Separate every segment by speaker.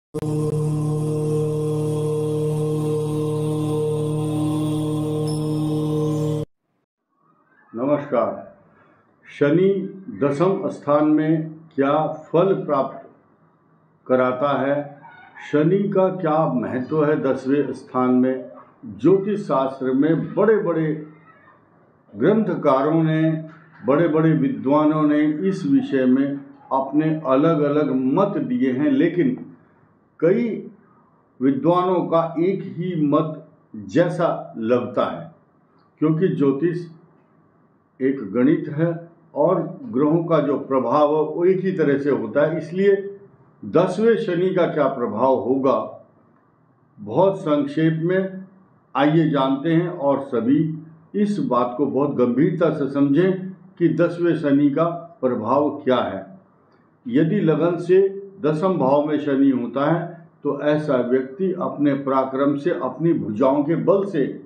Speaker 1: नमस्कार। शनि दशम स्थान में क्या फल प्राप्त कराता है? शनि का क्या महत्व है 10वें स्थान में? ज्योतिष शास्त्र में बड़े बड़े ग्रंथकारों ने, बड़े बड़े विद्वानों ने इस विषय में अपने अलग अलग मत दिए हैं, लेकिन कई विद्वानों का एक ही मत जैसा लगता है, क्योंकि ज्योतिष एक गणित है और ग्रहों का जो प्रभाव है वो एक ही तरह से होता है। इसलिए 10वें शनि का क्या प्रभाव होगा, बहुत संक्षेप में आइए जानते हैं और सभी इस बात को बहुत गंभीरता से समझें कि 10वें शनि का प्रभाव क्या है। यदि लगन से दशम भाव में शनि होता है तो ऐसा व्यक्ति अपने पराक्रम से, अपनी भुजाओं के बल से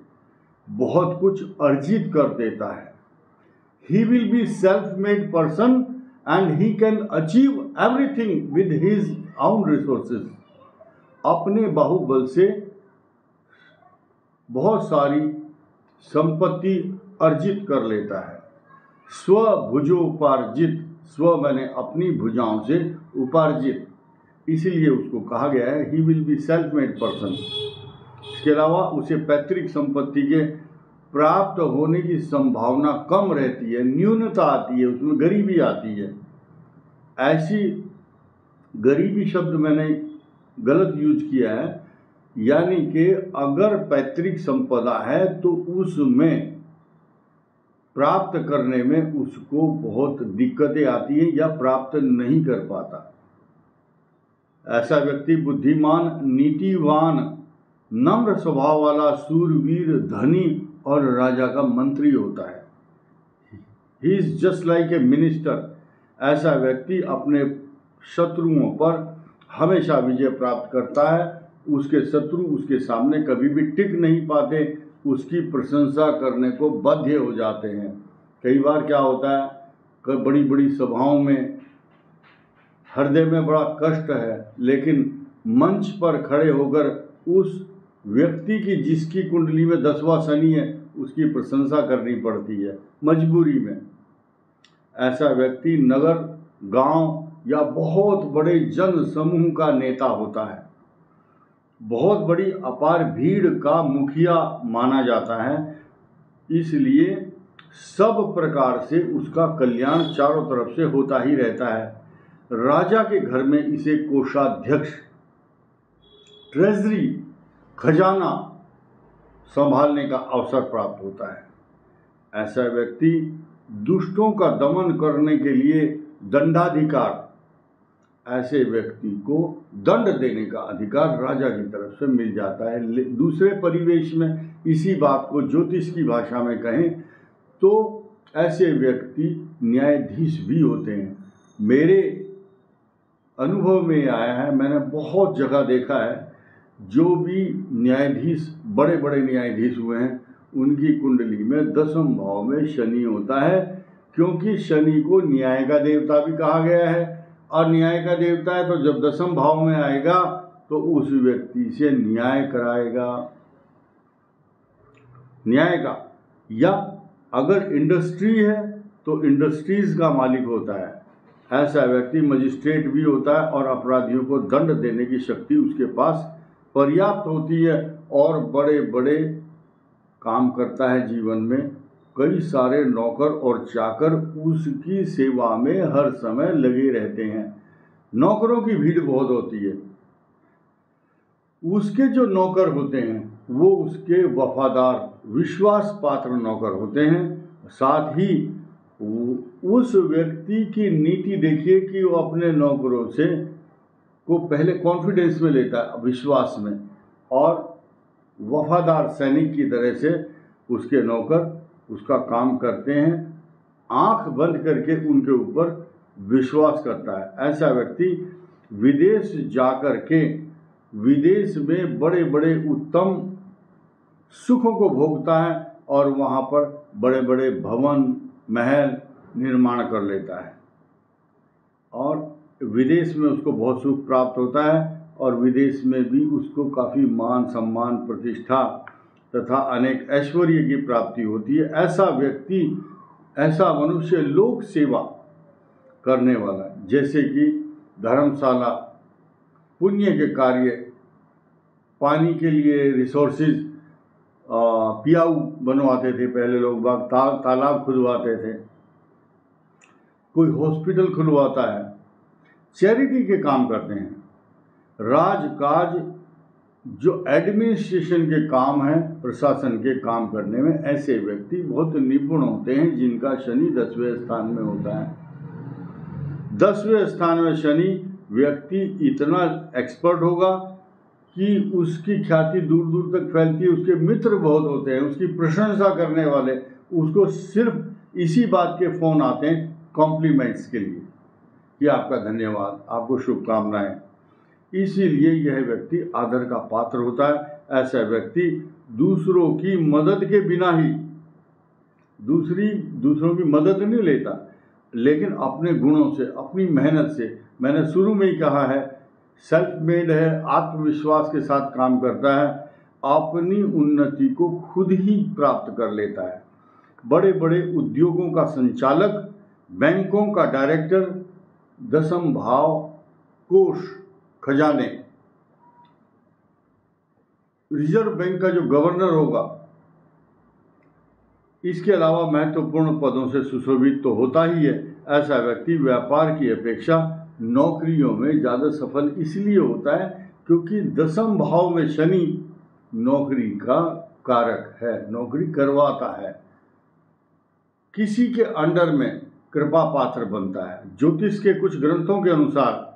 Speaker 1: बहुत कुछ अर्जित कर देता है। He will be self-made person and he can achieve everything with his own resources. अपने बाहुबल से बहुत सारी संपत्ति अर्जित कर लेता है। स्व भुजोपार्जित, स्व मैंने अपनी भुजाओं से उपार्जित, इसीलिए उसको कहा गया है he will be self-made person। इसके अलावा उसे पैतृक संपत्ति के प्राप्त होने की संभावना कम रहती है, न्यूनता आती है, उसमें गरीबी आती है। ऐसी गरीबी शब्द मैंने गलत यूज किया है, यानी कि अगर पैतृक संपदा है तो उसमें प्राप्त करने में उसको बहुत दिक्कतें आती हैं या प्राप्त नहीं कर पाता। ऐसा व्यक्ति बुद्धिमान, नीतिवान, नम्र स्वभाव वाला, शूरवीर, धनी और राजा का मंत्री होता है। He is just like a minister. ऐसा व्यक्ति अपने शत्रुओं पर हमेशा विजय प्राप्त करता है। उसके शत्रु उसके सामने कभी भी टिक नहीं पाते, उसकी प्रशंसा करने को बाध्य हो जाते हैं। कई बार क्या होता है कि बड़ी बड़ी सभाओं में हृदय में बड़ा कष्ट है, लेकिन मंच पर खड़े होकर उस व्यक्ति की जिसकी कुंडली में 10वां शनि है उसकी प्रशंसा करनी पड़ती है मजबूरी में। ऐसा व्यक्ति नगर, गांव या बहुत बड़े जन समूह का नेता होता है। बहुत बड़ी अपार भीड़ का मुखिया माना जाता है, इसलिए सब प्रकार से उसका कल्याण चारों तरफ से होता ही रहता है। राजा के घर में इसे कोषाध्यक्ष, ट्रेजरी, खजाना संभालने का अवसर प्राप्त होता है। ऐसा व्यक्ति दुष्टों का दमन करने के लिए दंडाधिकार, ऐसे व्यक्ति को दंड देने का अधिकार राजा की तरफ से मिल जाता है। दूसरे परिवेश में इसी बात को ज्योतिष की भाषा में कहें तो ऐसे व्यक्ति न्यायाधीश भी होते हैं। मेरे अनुभव में आया है, मैंने बहुत जगह देखा है, जो भी न्यायाधीश, बड़े बड़े न्यायाधीश हुए हैं, उनकी कुंडली में दशम भाव में शनि होता है, क्योंकि शनि को न्याय का देवता भी कहा गया है। और न्याय का देवता है तो जब दशम भाव में आएगा तो उस व्यक्ति से न्याय कराएगा, न्याय का। या अगर इंडस्ट्री है तो इंडस्ट्रीज का मालिक होता है। ऐसा व्यक्ति मजिस्ट्रेट भी होता है और अपराधियों को दंड देने की शक्ति उसके पास पर्याप्त होती है और बड़े बड़े काम करता है जीवन में। कई सारे नौकर और चाकर उसकी सेवा में हर समय लगे रहते हैं। नौकरों की भीड़ बहुत होती है। उसके जो नौकर होते हैं वो उसके वफादार, विश्वास पात्र नौकर होते हैं। साथ ही उस व्यक्ति की नीति देखिए कि वो अपने नौकरों से को पहले कॉन्फिडेंस में लेता है, विश्वास में, और वफादार सैनिक की तरह से उसके नौकर उसका काम करते हैं, आंख बंद करके उनके ऊपर विश्वास करता है। ऐसा व्यक्ति विदेश जाकर के विदेश में बड़े बड़े उत्तम सुखों को भोगता है और वहाँ पर बड़े बड़े भवन, महल निर्माण कर लेता है और विदेश में उसको बहुत सुख प्राप्त होता है। और विदेश में भी उसको काफ़ी मान सम्मान प्रतिष्ठा तथा अनेक ऐश्वर्य की प्राप्ति होती है। ऐसा व्यक्ति, ऐसा मनुष्य लोक सेवा करने वाला, जैसे कि धर्मशाला, पुण्य के कार्य, पानी के लिए रिसोर्सेज, पियाऊ बनवाते थे पहले लोग बाग, तालाब खुदवाते थे, कोई हॉस्पिटल खुलवाता है, चैरिटी के काम करते हैं, राजकाज जो एडमिनिस्ट्रेशन के काम है, प्रशासन के काम करने में, ऐसे व्यक्ति बहुत निपुण होते हैं जिनका शनि 10वें स्थान में होता है। 10वें स्थान में शनि व्यक्ति इतना एक्सपर्ट होगा कि उसकी ख्याति दूर दूर तक फैलती है, उसके मित्र बहुत होते हैं, उसकी प्रशंसा करने वाले, उसको सिर्फ इसी बात के फ़ोन आते हैं कॉम्प्लीमेंट्स के लिए कि आपका धन्यवाद, आपको शुभकामनाएं। इसीलिए यह व्यक्ति आदर का पात्र होता है। ऐसा व्यक्ति दूसरों की मदद के बिना ही दूसरों की मदद नहीं लेता, लेकिन अपने गुणों से, अपनी मेहनत से, मैंने शुरू में ही कहा है, सेल्फ मेड है, आत्मविश्वास के साथ काम करता है, अपनी उन्नति को खुद ही प्राप्त कर लेता है। बड़े बड़े उद्योगों का संचालक, बैंकों का डायरेक्टर, 10म भाव, कोष, खजाने, रिजर्व बैंक का जो गवर्नर होगा, इसके अलावा महत्वपूर्ण पदों से सुशोभित तो होता ही है। ऐसा व्यक्ति व्यापार की अपेक्षा नौकरियों में ज़्यादा सफल इसलिए होता है क्योंकि 10म भाव में शनि नौकरी का कारक है, नौकरी करवाता है, किसी के अंडर में कृपा पात्र बनता है। ज्योतिष के कुछ ग्रंथों के अनुसार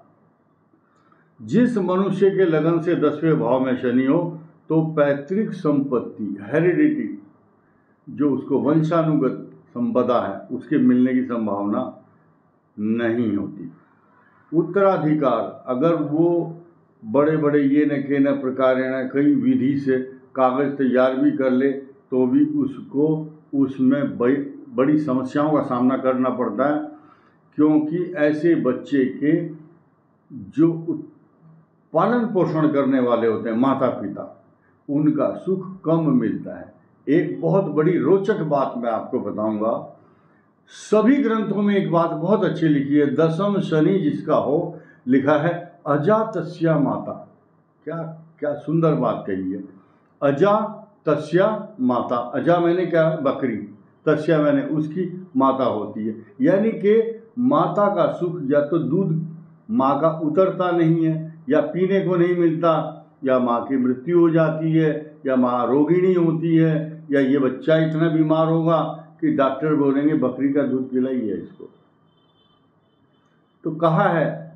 Speaker 1: जिस मनुष्य के लगन से 10वें भाव में शनि हो तो पैतृक संपत्ति, हेरिडिटी, जो उसको वंशानुगत संपदा है, उसके मिलने की संभावना नहीं होती। उत्तराधिकार, अगर वो बड़े बड़े ये न के न प्रकार न कई विधि से कागज तैयार भी कर ले तो भी उसको उसमें बड़ी समस्याओं का सामना करना पड़ता है, क्योंकि ऐसे बच्चे के जो पालन पोषण करने वाले होते हैं, माता पिता, उनका सुख कम मिलता है। एक बहुत बड़ी रोचक बात मैं आपको बताऊंगा, सभी ग्रंथों में एक बात बहुत अच्छी लिखी है, 10म शनि जिसका हो, लिखा है अजातस्या माता। क्या क्या सुंदर बात कही है, अजातस्या माता। अजा मैंने क्या, बकरी, तस्या मैंने उसकी माता होती है, यानी कि माता का सुख या तो दूध माँ का उतरता नहीं है, या पीने को नहीं मिलता, या माँ की मृत्यु हो जाती है, या माँ रोगिणी होती है, या ये बच्चा इतना बीमार होगा कि डॉक्टर बोलेंगे बकरी का दूध पिलाइए इसको। तो कहा है,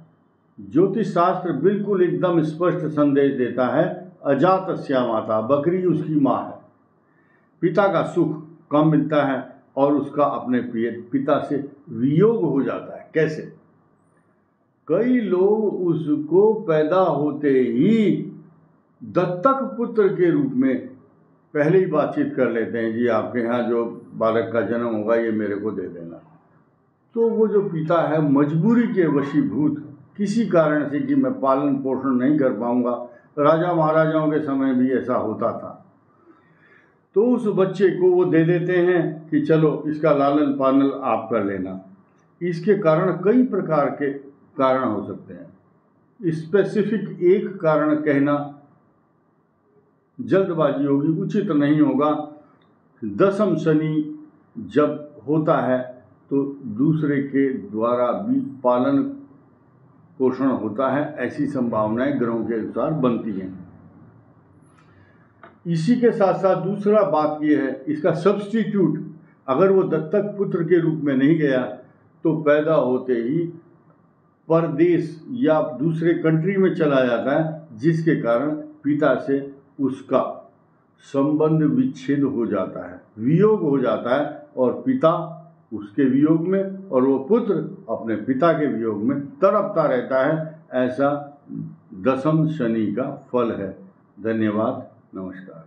Speaker 1: ज्योतिष शास्त्र बिल्कुल एकदम स्पष्ट संदेश देता है, अजातस्या माता, बकरी उसकी माँ है। पिता का सुख कम मिलता है और उसका अपने पिता से वियोग हो जाता है। कैसे? कई लोग उसको पैदा होते ही दत्तक पुत्र के रूप में पहले ही बातचीत कर लेते हैं, जी आपके यहाँ जो बालक का जन्म होगा ये मेरे को दे देना। तो वो जो पिता है मजबूरी के वशीभूत, किसी कारण से कि मैं पालन पोषण नहीं कर पाऊंगा, राजा महाराजाओं के समय भी ऐसा होता था, तो उस बच्चे को वो दे देते हैं कि चलो इसका लालन पालन आप कर लेना। इसके कारण कई प्रकार के कारण हो सकते हैं। स्पेसिफिक एक कारण कहना जल्दबाजी होगी, उचित नहीं होगा। 10म शनि जब होता है तो दूसरे के द्वारा भी पालन पोषण होता है, ऐसी संभावनाएं ग्रहों के अनुसार बनती हैं। इसी के साथ साथ दूसरा बात यह है, इसका सब्स्टिट्यूट, अगर वो दत्तक पुत्र के रूप में नहीं गया तो पैदा होते ही परदेश या दूसरे कंट्री में चला जाता है, जिसके कारण पिता से उसका संबंध विच्छेद हो जाता है, वियोग हो जाता है, और पिता उसके वियोग में और वो पुत्र अपने पिता के वियोग में तड़पता रहता है। ऐसा 10म शनि का फल है। धन्यवाद, नमस्कार।